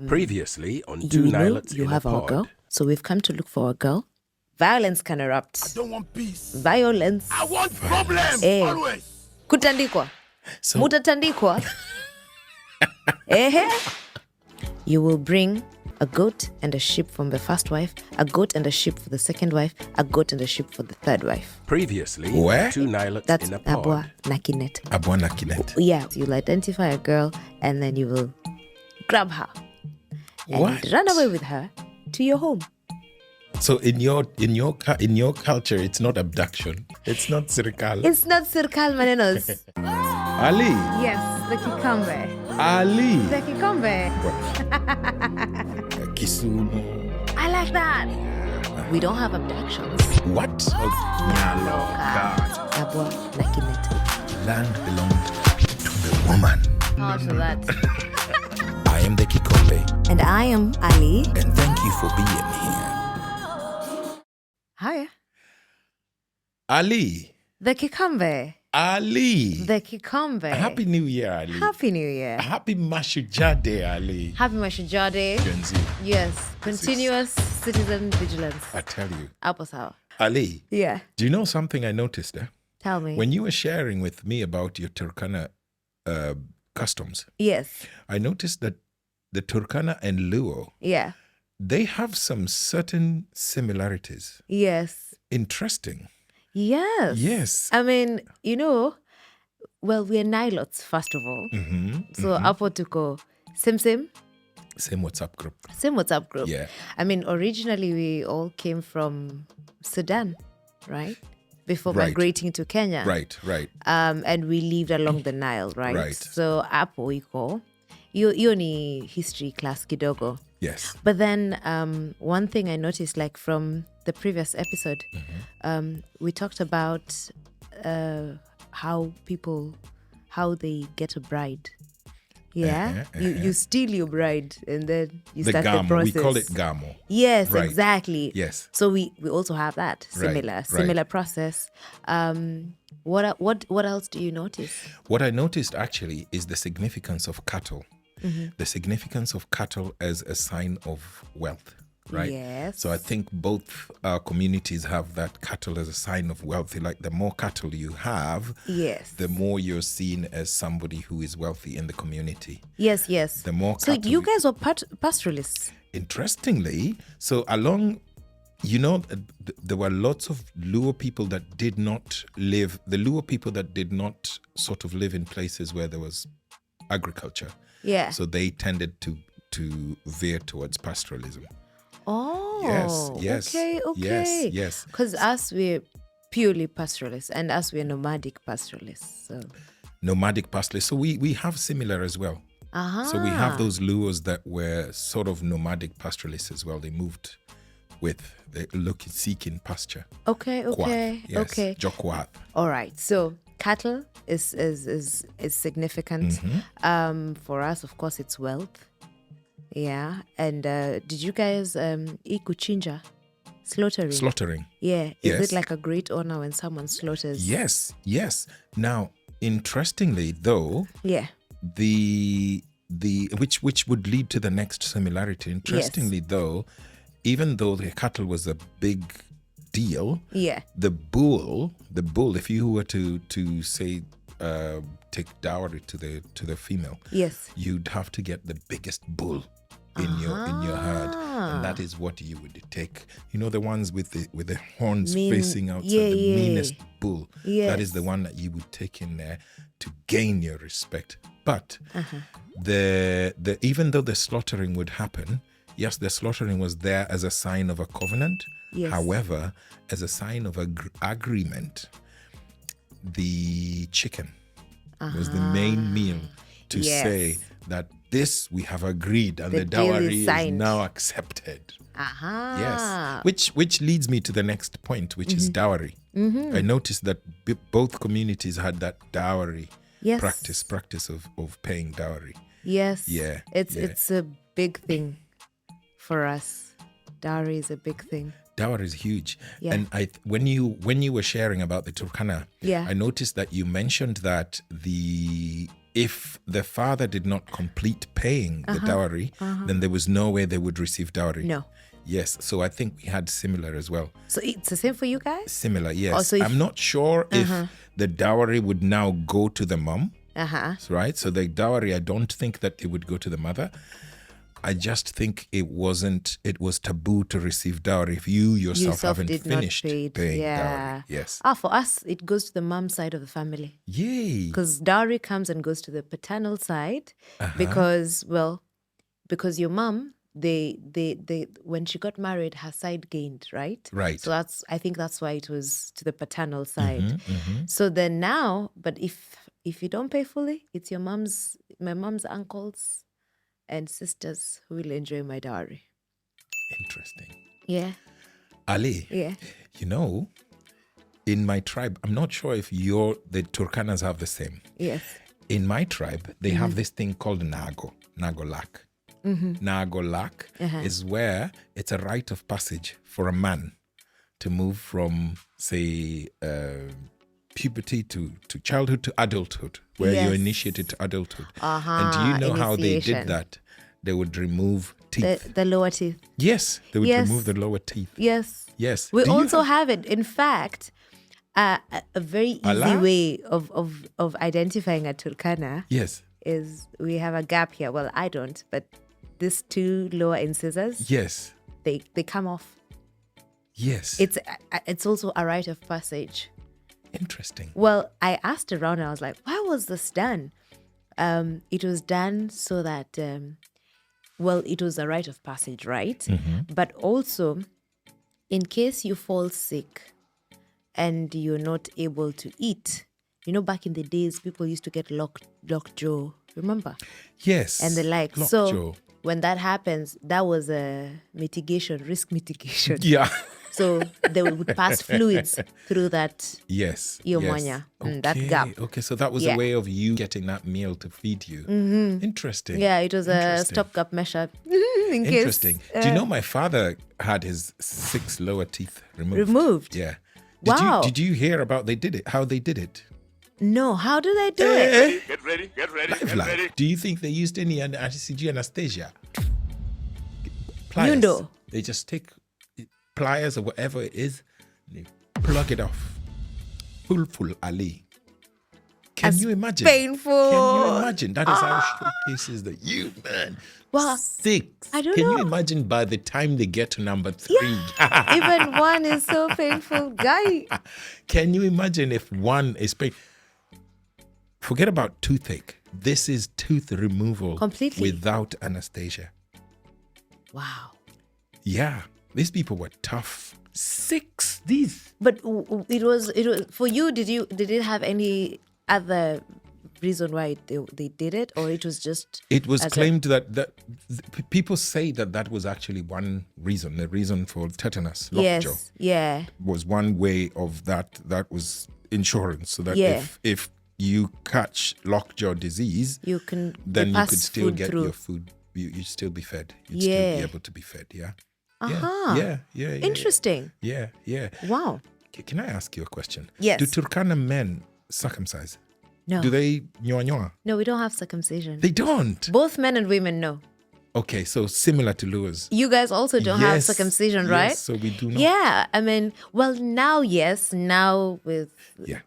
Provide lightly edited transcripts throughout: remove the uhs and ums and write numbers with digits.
Previously on you 2NIP38 you have our girl, so we've come to look for a girl. Violence can erupt. I don't want peace. Violence. I want problems. Always. Kutandikwa. So- Mutatandikwa. Ehe. You will bring a goat and a sheep from the first wife, a goat and a sheep for the second wife, a goat and a sheep for the third wife. Previously Where? on 2NIP38 That's in a Abwa pod. Nakinet. Abwana Kinet. Yeah, you'll identify a girl and then you will grab her and What? run away with her to your home. So in your culture, it's not abduction. It's not circle. It's not Circle Manenos. Ali. Yes, the Kikombe. Ali. The Kikombe. Kisumu. I like that. We don't have abductions. What? Abwa Nakinet. Land belonged to the woman. How to that? I am the Kikombe, And I am Ali. and thank you for being here. Hi. Ali. The Kikombe. Ali. The Kikombe. Happy New Year, Ali. Happy New Year. Happy Mashujaa Day, Ali. Happy Mashujaa Day. Gen Z. Yes. Continuous citizen vigilance. I tell you. Hapo sawa. Ali, Yeah. do you know something I noticed? Tell me. When you were sharing with me about your Turkana customs, Yes. I noticed that the Turkana and Luo, Yeah. they have some certain similarities. Yes. Interesting. Yes. Yes. I mean, well, we're Nilots, first of all. So, hapo tuko same. Same WhatsApp group. Same WhatsApp group. Yeah. I mean, originally we all came from Sudan, right? Before Right. migrating to Kenya. Right. And we lived along the Nile, right? Right. So, hapo iko. Hiyo ni history class kidogo. Yes. But then one thing I noticed, like from the previous episode, we talked about how they get a bride. Yeah, you steal your bride and then you The start the gamo. process. We call it gamo. Yes, Right. exactly. Yes. So we also have that similar process. What else do you notice? What I noticed actually is the significance of cattle. The significance of cattle as a sign of wealth, right? Yes. So I think both our communities have that cattle as a sign of wealth. Like the more cattle you have, Yes. the more you're seen as somebody who is wealthy in the community. Yes. The more So cattle you guys were pastoralists. Interestingly, so there were lots of Luo people that did not live, the Luo people that did not sort of live in places where there was agriculture. Yeah. So they tended to veer towards pastoralism. Oh, Yes. Okay. Yes. Because us, we're purely pastoralists, and us, we're nomadic pastoralists. So, Nomadic pastoralists. So we have similar as well. So we have those Luos that were sort of nomadic pastoralists as well. They moved seeking pasture. Okay. Kwath, yes. Okay. Jokwath. All right. So cattle is significant. For us, of course, it's wealth. Yeah. And did you guys eat kuchinja? Slaughtering. Yeah. Is Yes. it like a great honor when someone slaughters? Yes. Now, interestingly, though, Yeah. the which would lead to the next similarity. Interestingly, though, even though the cattle was a big deal, Yeah. the bull, if you were to say take dowry to the female, Yes. you'd have to get the biggest bull in your herd, and that is what you would take. You know, the ones with the horns facing outside, the meanest bull. Yes. That is the one that you would take in there to gain your respect. But the even though the slaughtering would happen, yes, the slaughtering was there as a sign of a covenant. Yes. However, as a sign of agreement, the chicken was the main meal to Yes. say that this we have agreed and The the deal is dowry is signed. now accepted. Aha. Yes. Which leads me to the next point, which is dowry. I noticed that both communities had that dowry Yes. practice of paying dowry. Yes. Yeah, It's a big thing for us. Dowry is a big thing. Dowry is huge. Yeah. And when you were sharing about the Turkana, Yeah. I noticed that you mentioned that the if the father did not complete paying the dowry, then there was no way they would receive dowry. No. Yes. So I think we had similar as well. So it's the same for you guys? Similar, yes. Also, I'm not sure if the dowry would now go to the mom. Right? So the dowry, I don't think that it would go to the mother. I just think it was taboo to receive dowry if you yourself haven't finished paying dowry. Yes. For us, it goes to the mom side of the family. Yay. Because dowry comes and goes to the paternal side because your mom, they when she got married, her side gained, right? Right. So I think that's why it was to the paternal side. So then now, but if you don't pay fully, it's my mom's uncles and sisters who will enjoy my dowry. Interesting. Yeah. Ali. Yeah. You know, in my tribe, I'm not sure if the Turkanas have the same. Yes. In my tribe, they have this thing called Nagolak. Nagolak is where it's a rite of passage for a man to move from, say, puberty to childhood to adulthood, where you're initiated to adulthood. And do you know how they did that? They would remove teeth. The lower teeth. Yes, they would remove the lower teeth. Yes. Yes. We also have it. In fact, a very easy way of identifying a Turkana is we have a gap here. Well, I don't, but these two lower incisors, they come off. Yes. It's also a rite of passage. Interesting. Well, I asked around and I was like, why was this done? It was done so that, it was a rite of passage, right? But also, in case you fall sick and you're not able to eat, back in the days, people used to get lockjaw, remember? Yes. And the like. Lockjaw. So when that happens, that was a risk mitigation. Yeah. So they would pass fluids through that. Yes. That gap. Okay, so that was a way of you getting that meal to feed you. Interesting. Yeah, it was a stopgap measure. Interesting. Do you know my father had his 6 lower teeth removed? Yeah. Wow. Did you hear about how they did it? No, how do they do it? Get ready. Live. Do you think they used any anti-CG anesthesia? You know. They just take pliers or whatever it is, they plug it off. Full Ali. Can you imagine? Painful. Can you imagine? That is how showcases the human. Well, 6. I don't know. Can you imagine by the time they get to number 3? Yeah. Even 1 is so painful, guy. Can you imagine if 1 is painful? Forget about toothache. This is tooth removal completely without anesthesia. Wow. Yeah, these people were tough. 6 these. But it was for you. Did it have any other reason why they did it, or it was just? It was claimed that people say that was actually one reason. The reason for tetanus, lockjaw. Yes. Yeah. Was one way of that. That was insurance, so that if you catch lockjaw disease, you could still get your food. You'd still be fed. You'd still be able to be fed. Yeah. Yeah. Interesting. Yeah. Wow. Can I ask you a question? Yes. Do Turkana men circumcise? No. Do they nyoa? No, we don't have circumcision. They don't? Both men and women, no. Okay, so similar to Luo's. You guys also don't have circumcision, right? Yes, so we do not. Yeah, I mean, well, now, yes, now with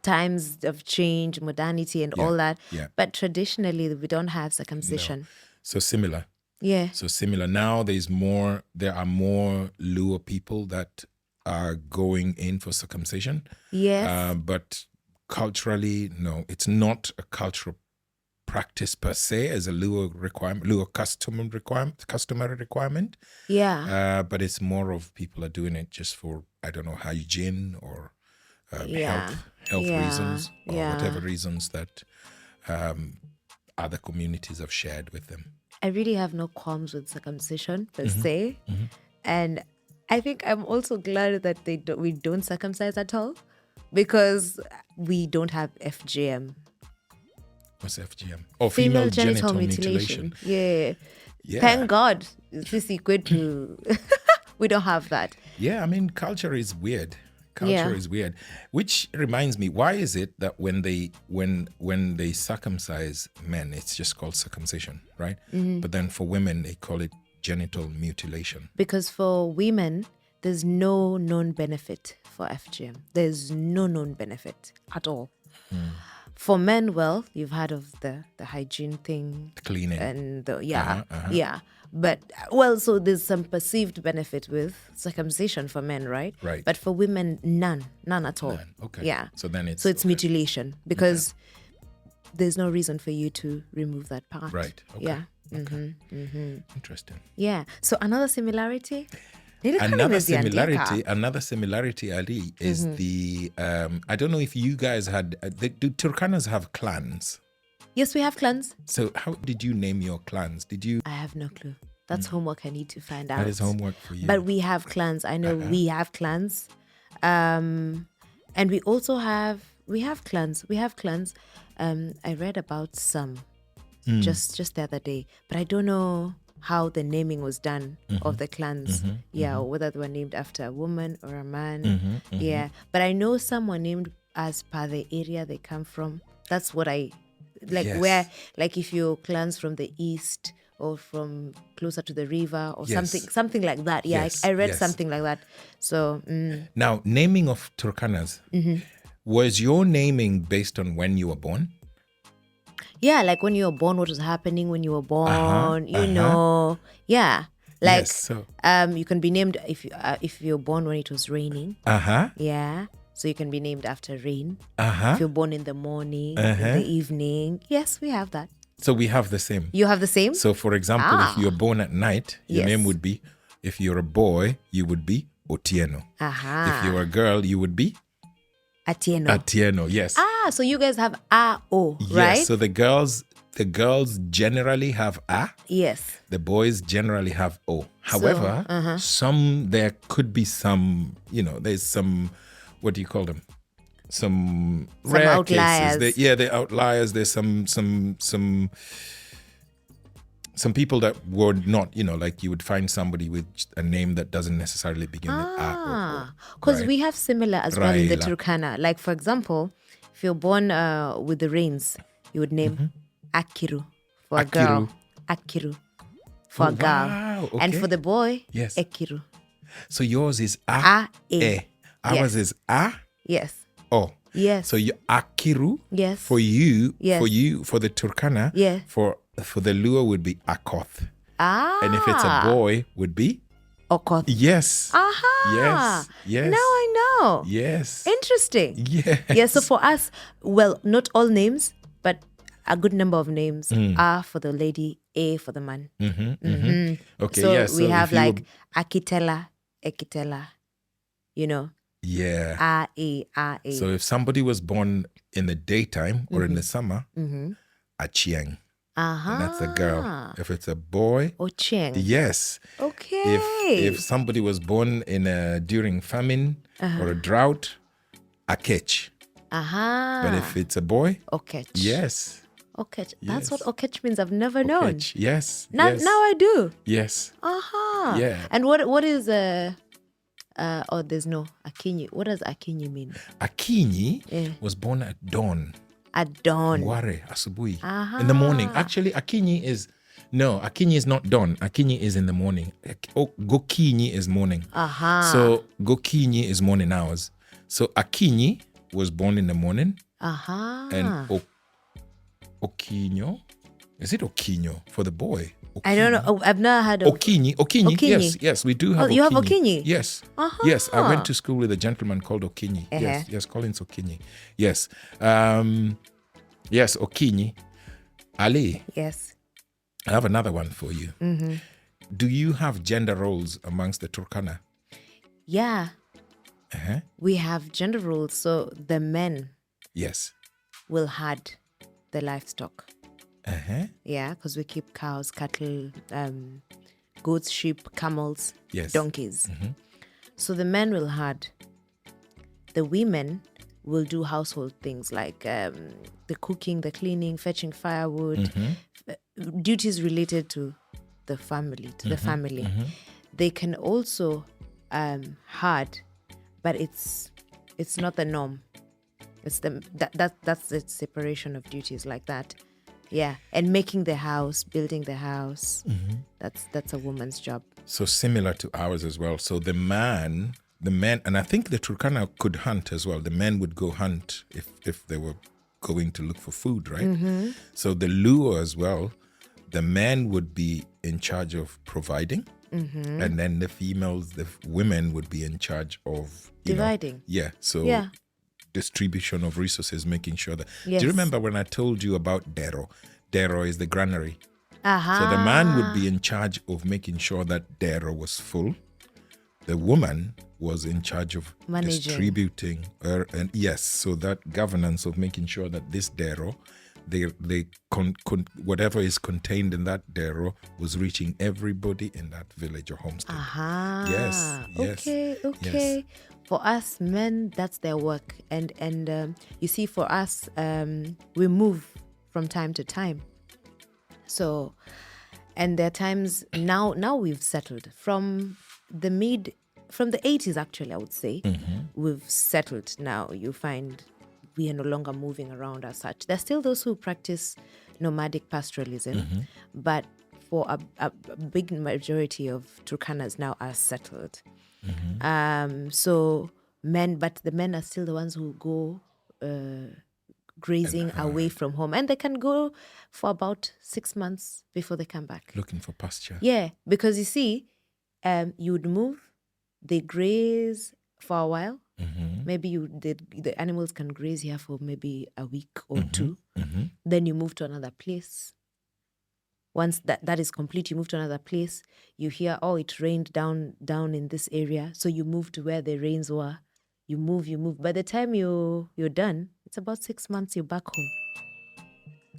times of change, modernity and all that. Yeah. But traditionally, we don't have circumcision. No. So similar. Yeah. So similar. Now there are more Luo people that are going in for circumcision. Yes. But culturally, no, it's not a cultural practice per se as a Luo requirement, Luo customary requirement. Yeah. But it's more of people are doing it just for, I don't know, hygiene or health reasons or whatever reasons that other communities have shared with them. I really have no qualms with circumcision per se. And I think I'm also glad that we don't circumcise at all, because we don't have FGM. What's FGM? Oh, female genital mutilation. Yeah. Thank God. This equate to we don't have that. Yeah, I mean, culture is weird. culture is weird. Which reminds me, why is it that when they circumcise men, it's just called circumcision, right? But then for women, they call it genital mutilation? Because for women, there's no known benefit for FGM. There's no known benefit at all. For men, well, you've heard of the hygiene thing. Cleaning. And yeah. But, well, so there's some perceived benefit with circumcision for men, right? Right. But for women, none at all. None. Okay. Yeah. So then it's okay. Mutilation because there's no reason for you to remove that part. Right. Okay. Yeah. Okay. Interesting. Yeah. So another similarity. Another similarity, Ali, is the I don't know if you guys had. Do Turkanas have clans? Yes, we have clans. So how did you name your clans? Did you? I have no clue. That's homework I need to find out. That is homework for you. But we have clans. I know we have clans. And we also have clans. We have clans. I read about some just the other day, but I don't know how the naming was done of the clans. Or whether they were named after a woman or a man. Yeah. But I know some were named as per the area they come from. That's what I like, where, like, if your clans from the east or from closer to the river or something like that. Yeah, I read something like that. So now, naming of Turkanas, was your naming based on when you were born? Yeah, like when you were born, what was happening when you were born, you know. Yeah. Like you can be named if you're born when it was raining. Yeah. So you can be named after rain. If you're born in the morning, in the evening. Yes, we have that. So we have the same. You have the same? So for example, if you're born at night, your name would be, if you're a boy, you would be Otieno. If you're a girl, you would be? Atieno, yes. So you guys have A-O, right? Yes, so the girls generally have A. Yes. The boys generally have O. However, there could be some, there's some, what do you call them? Some rare outliers. Cases. They're outliers. There's some people that were not, like you would find somebody with a name that doesn't necessarily begin with A or O. Because we have similar as well in the Turkana. Like, for example, if you're born with the rains, you would name Akiru for a girl. Akiru for a girl. Wow, okay. And for the boy, yes. Ekiru. So yours is A. Ours is A. Yes. Oh. Yes. So you Akiru. Yes. For you, for the Turkana. Yeah. For the Luo would be Akoth. And if it's a boy, would be Okoth. Yes. Yes. Yes. Now I know. Yes. Interesting. Yes. Yeah. So for us, well, not all names, but a good number of names are for the lady, A for the man. Okay. So yes. we have like Akitela, Ekitela, Yeah. A. So if somebody was born in the daytime or in the summer, Achieng. And that's a girl. If it's a boy, Ochieng. Yes. Okay. If somebody was born during famine or a drought, Akech. But if it's a boy, Okech. Yes. Okech. That's what Okech means. I've never known. Okech. Yes. Now I do. Yes. Yeah. And what is there's no Akinyi. What does Akinyi mean? Akinyi was born at dawn. At dawn. Ware, asubuhi. In the morning. Actually, Akinyi is not dawn. Akinyi is in the morning. Gokinyi is morning. So Gokinyi is morning hours. So Akinyi was born in the morning. And Okinyo. Is it Okinyo for the boy? Okinyi. I don't know. I've never heard of Okinyi. Yes, we do have Okinyi. You have Okinyi? Yes. Yes, I went to school with a gentleman called Okinyi. Yes, Collins Okinyi. Yes. Yes, Okinyi. Ali. Yes. I have another one for you. Do you have gender roles amongst the Turkana? Yeah. We have gender roles. So the men will herd the livestock. Yeah, because we keep cows, cattle, goats, sheep, camels, donkeys. So the men will herd. The women will do household things like the cooking, the cleaning, fetching firewood, duties related to the family, They can also herd, but it's it's not the norm. It's that's the separation of duties like that. Yeah, and making the house, building the house, that's a woman's job. So similar to ours as well. So the men, and I think the Turkana could hunt as well. The men would go hunt if they were going to look for food, right? So the Luo as well, the men would be in charge of providing, and then the women would be in charge of Dividing. So distribution of resources, making sure that. Yes. Do you remember when I told you about Dero? Dero is the granary. Aha. So the man would be in charge of making sure that Dero was full. The woman was in charge of Managing. distributing, so that governance of making sure that this Dero, whatever is contained in that Dero was reaching everybody in that village or homestead. Aha. Yes. Okay. Yes. For us men, that's their work, and you see, for us, we move from time to time. So, and there are times now we've settled from the 80s, actually, I would say. We've settled now. You find we are no longer moving around as such. There's still those who practice nomadic pastoralism, but for a big majority of Turkanas now are settled. So the men are still the ones who go grazing away from home, and they can go for about 6 months before they come back. Looking for pasture. Yeah, because you see, you would move, they graze for a while. Maybe the animals can graze here for maybe a week or two. Then you move to another place. Once that is complete, you move to another place. You hear, it rained down in this area, so you move to where the rains were. You move. By the time you're done, it's about 6 months. You're back home.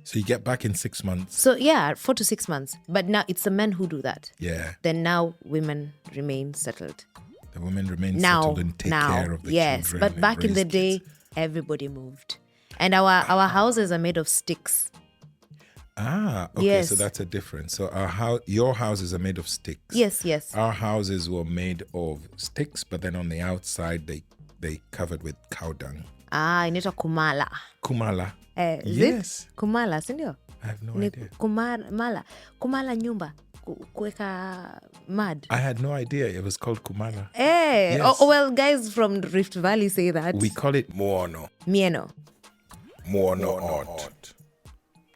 So you get back in 6 months. So 4 to 6 months. But now it's the men who do that. Yeah. Then now women remain settled. The women remain settled and take care of the children. But back in the day, everybody moved, and our houses are made of sticks. Okay, yes. So that's a difference. So your houses are made of sticks. Yes. Our houses were made of sticks, but then on the outside they covered with cow dung. Inaitwa kumala. Kumala. Is yes. it? Kumala, si ndio? I have no idea. Kumala nyumba. Kuweka mud. I had no idea it was called kumala. Yes. Well, guys from Rift Valley say that. We call it muono. Mieno. Muono ot.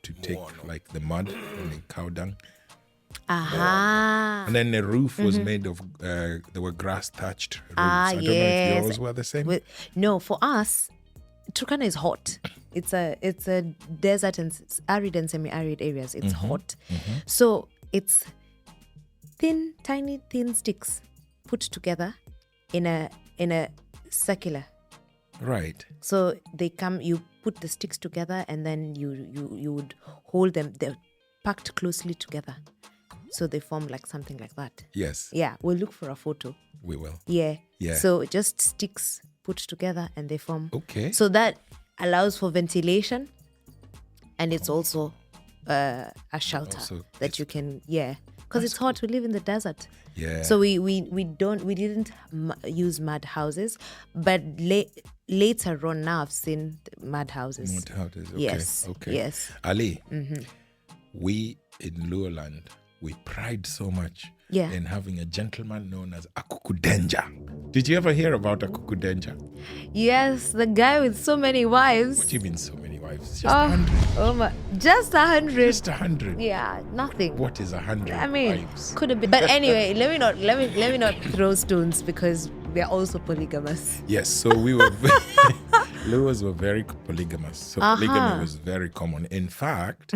To take like the mud and the cow dung. Aha. And then the roof was made of, there were grass thatched roofs. I don't know if yours were the same. No, for us, Turkana is hot. It's a desert and arid and semi-arid areas. It's hot. So it's tiny thin sticks put together in a circular. Right. So you put the sticks together, and then you would hold them. They're packed closely together, so they form like something like that. Yes. Yeah, we'll look for a photo. We will. Yeah. Yeah. So just sticks put together, and they form. Okay. So that allows for ventilation, and it's also a shelter that you can. Yeah. Because it's hot. We live in the desert. Yeah. So we didn't use mud houses, but later on now I've seen mud houses. Mud houses. Okay. Yes. Okay. Yes. Ali, we in Luoland, we pride so much in having a gentleman known as Akukudenja. Did you ever hear about Akukudenja? Yes, the guy with so many wives. What do you mean so many wives? Just 100. Oh my! Just 100. Just 100. Yeah, nothing. What is 100 I mean, wives? could have been. But anyway, let me not throw stones, because we are also polygamous. Yes, so we were Luos were very polygamous. So polygamy was very common. In fact,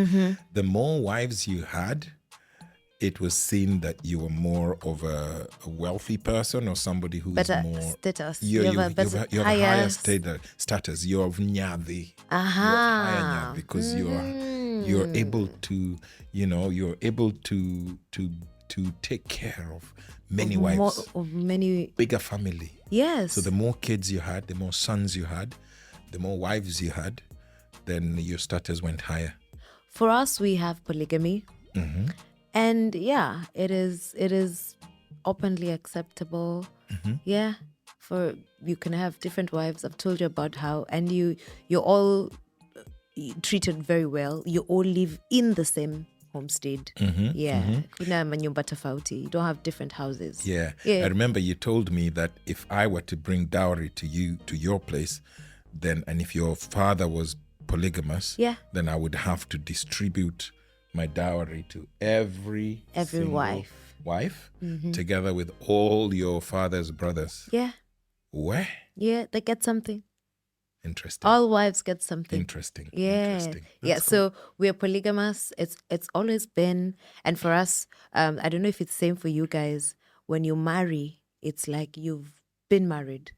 the more wives you had, it was seen that you were more of a wealthy person, or somebody who is more status. You have a higher status. You're of nyadhi. You're higher nyadhi, because you're able to take care of many wives, many bigger family. Yes. So the more kids you had, the more sons you had, the more wives you had, then your status went higher. For us, we have polygamy. And it is openly acceptable. Yeah. you can have different wives. I've told you about how, and you're all treated very well. You all live in the same homestead. Kuna manyumba tofauti. You don't have different houses. Yeah. I remember you told me that if I were to bring dowry to your place, then, and if your father was polygamous, then I would have to distribute my dowry to every wife together with all your father's brothers. Yeah. Where? Yeah, they get something. Interesting. All wives get something. Interesting. Yeah. Interesting. That's cool. So we're polygamous. It's always been, and for us, I don't know if it's the same for you guys. When you marry, it's like you've been married.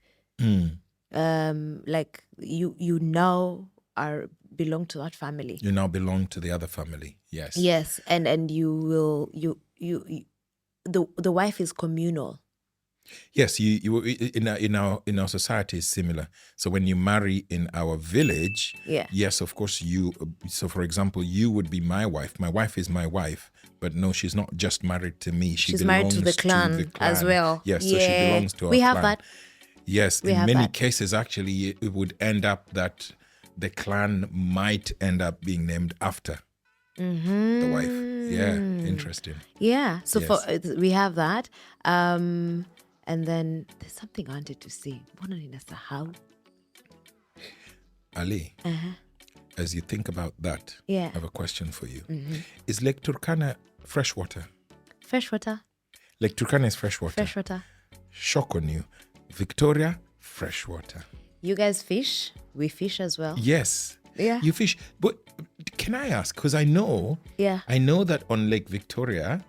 Like you now belong to that family. You now belong to the other family. Yes. Yes, and you will the wife is communal. Yes, you in our society is similar. So when you marry in our village, yes, of course you. So for example, you would be my wife. My wife is my wife, but no, she's not just married to me. She's married to the clan as well. Yes, so she belongs to our clan. We have that. Yes, in many cases, actually, it would end up that the clan might end up being named after the wife. Yeah, interesting. Yeah, so we have that. And then there's something I wanted to say. How? Ali, as you think about that, I have a question for you. Is Lake Turkana freshwater? Freshwater. Lake Turkana is freshwater. Freshwater. Shock on you. Victoria, freshwater. You guys fish? We fish as well. Yes. Yeah. You fish. But can I ask? Because I know that on Lake Victoria,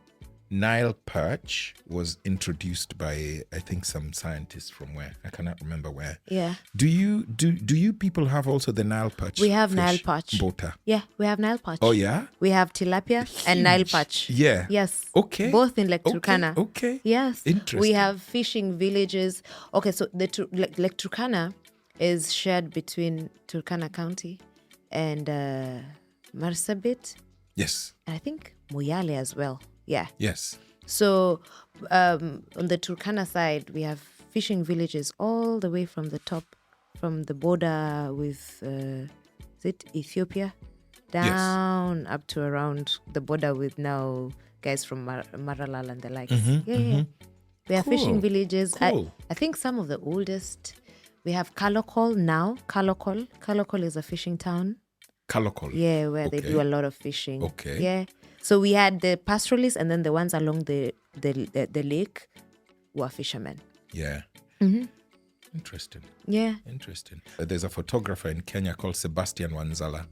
Nile perch was introduced by, I think, some scientists from where? I cannot remember where. Yeah. Do you people have also the Nile perch? We have Nile perch. Bota. Yeah, we have Nile perch. Oh, yeah? We have tilapia and Nile perch. Yeah. Yes. Okay. Both in Lake Turkana. Okay. Yes. Interesting. We have fishing villages. Okay, so Lake Turkana is shared between Turkana County and Marsabit. Yes. And I think Moyale as well. Yeah. Yes. So on the Turkana side, we have fishing villages all the way from the top, from the border with Ethiopia, down up to around the border with now guys from Maralal and the likes. We have fishing villages. Cool. I think some of the oldest. We have Kalokol now. Kalokol is a fishing town. Kalokol. Yeah, where they do a lot of fishing. Okay. Yeah. So we had the pastoralists, and then the ones along the lake were fishermen. Yeah. Interesting. Yeah. Interesting. There's a photographer in Kenya called Sebastian Wanzala.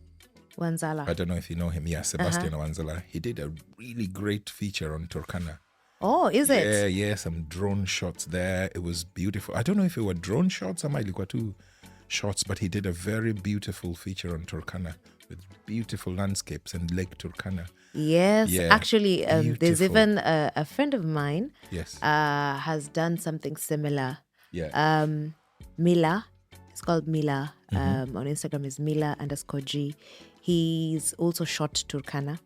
I don't know if you know him. Yeah, Sebastian Wanzala. He did a really great feature on Turkana. Oh, is it? Yeah, some drone shots there. It was beautiful. I don't know if it were drone shots or maybe two shots, but he did a very beautiful feature on Turkana with beautiful landscapes and Lake Turkana. Yes, actually, there's even a friend of mine has done something similar. Yeah. Mila, it's called Mila. On Instagram is Mila_G. He's also shot Turkana.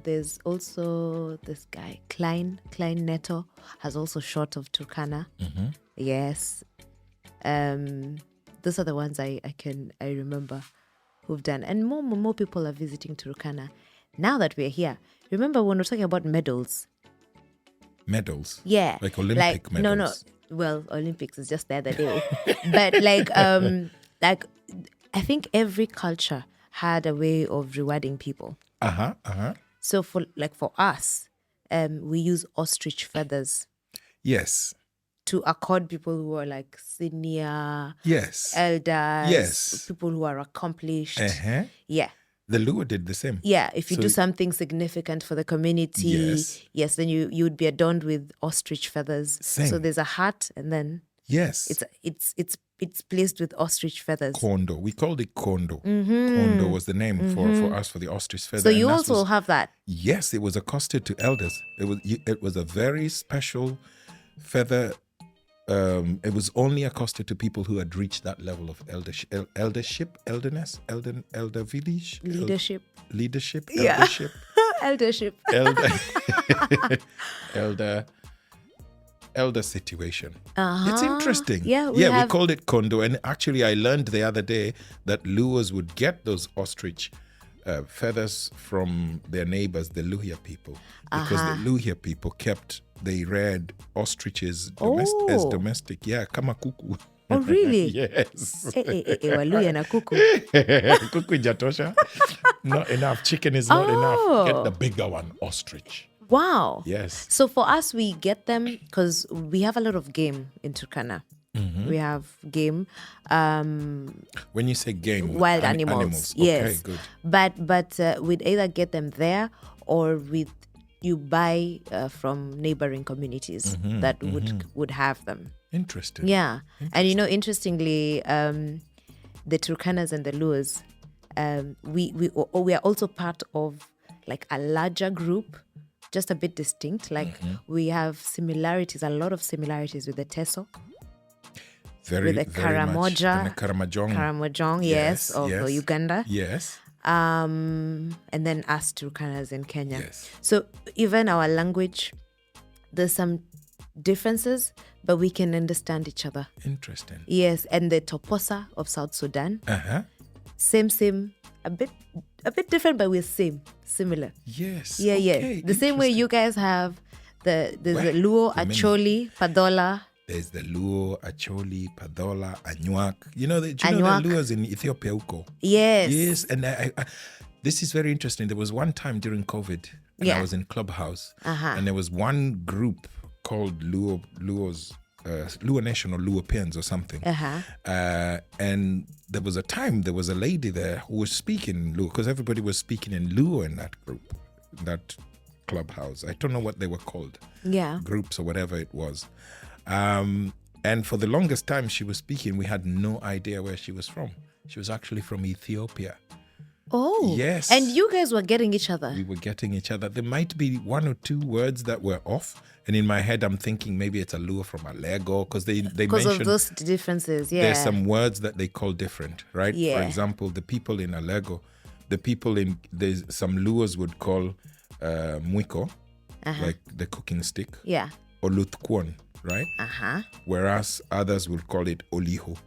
There's also this guy, Klein Neto, has also shot of Turkana. Yes. Those are the ones I remember who've done. And more people are visiting Turkana. Now that we're here, remember when we're talking about medals? Medals? Yeah. Like Olympic medals? No. Well, Olympics is just the other day. But like I think every culture had a way of rewarding people. So for us, we use ostrich feathers. Yes. To accord people who are like senior, elders, people who are accomplished. Yeah. The Luo did the same. Yeah, if you do something significant for the community, then you would be adorned with ostrich feathers. Same. So there's a hat, and then it's placed with ostrich feathers. Kondo. We called it Kondo. Kondo was the name for us for the ostrich feather. So you also have that? Yes, it was accosted to elders. It was a very special feather. It was only accosted to people who had reached that level of eldership, elderness, elder village, leadership, eldership, eldership, elder. elder situation. It's interesting. Yeah, we have... called it kondo. And actually, I learned the other day that Luos would get those ostrich feathers from their neighbors, the Luhya people, because the Luhya people they reared ostriches as domestic. Yeah, kama kuku. Oh, really? Yes. Waluya na kuku. Kuku jatosha. Not enough. Chicken is not enough. Get the bigger one, ostrich. Wow. Yes. So for us, we get them because we have a lot of game in Turkana. We have game. When you say game, wild animals. Yes. Okay, good. But we'd either get them there or you buy from neighboring communities that would have them. Interesting. Yeah. And interestingly, the Turkanas and the Luos, we are also part of like a larger group, just a bit distinct. Like we have similarities, a lot of similarities with the Teso. With the Karamoja. And the Karamojong, yes, of Uganda. Yes. And then us Turkanas in Kenya. Yes. So even our language, there's some differences, but we can understand each other. Interesting. Yes, and the Toposa of South Sudan. Same, a bit different, but we're similar. Yes. Yeah, okay. The same way you guys have the Luo, Acholi, Padola. There's the Luo, Acholi, Padola, Anuak. You know the Luos in Ethiopia, Uko? Yes. Yes, and I this is very interesting. There was one time during COVID, and I was in Clubhouse, and there was one group called Luos, Luo Nation or Luopians or something. And there was a lady there who was speaking Luo, because everybody was speaking in Luo in that group, that Clubhouse. I don't know what they were called. Yeah. Groups or whatever it was. And for the longest time she was speaking, we had no idea where she was from. She was actually from Ethiopia. Oh. Yes. And you guys were getting each other. We were getting each other. There might be one or two words that were off. And in my head, I'm thinking maybe it's a Luo from a Lego, because they because mentioned of those differences, yeah. There's some words that they call different, right? Yeah. For example, the people in Alego, there's some Luos would call mwiko, like the cooking stick. Yeah. Oluthkwon, right? Whereas others will call it oliho.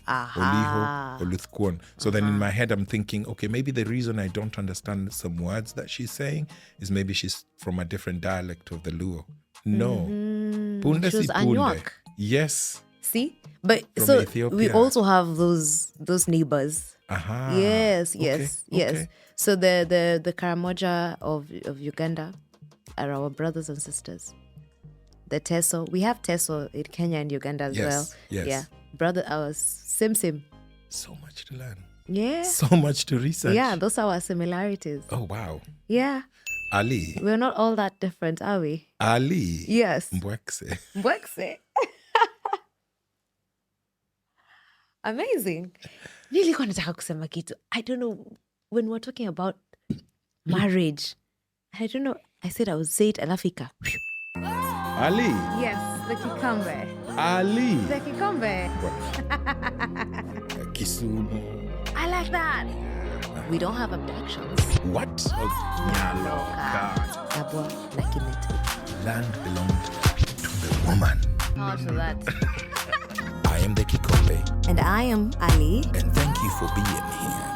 Oliho, Oluthkwon. So then in my head, I'm thinking, okay, maybe the reason I don't understand some words that she's saying is maybe she's from a different dialect of the Luo. No. Punde She was si punde. Anuak. Yes. See? But From so Ethiopia. we also have those neighbors. Yes. Okay. So the Karamoja of Uganda are our brothers and sisters. The Teso, we have Teso in Kenya and Uganda as well. Yes. Yeah. Brother, ours, same. So much to learn. Yeah. So much to research. Yeah, those are our similarities. Oh, wow. Yeah. Ali. We're not all that different, are we? Ali. Yes. Mbwekse. Mbwekse. Amazing. Nilikuwa nataka kusema kitu. I don't know, when we're talking about marriage, I don't know, I said I would say it alafika. Ali. Yes, the Kikombe. Ali. The Kikombe. Kisumu. I like that. We don't have abductions. What? Abwa na Kinete. Land belonged to the woman. How to that? I am the Kikombe. And I am Ali. And thank you for being here.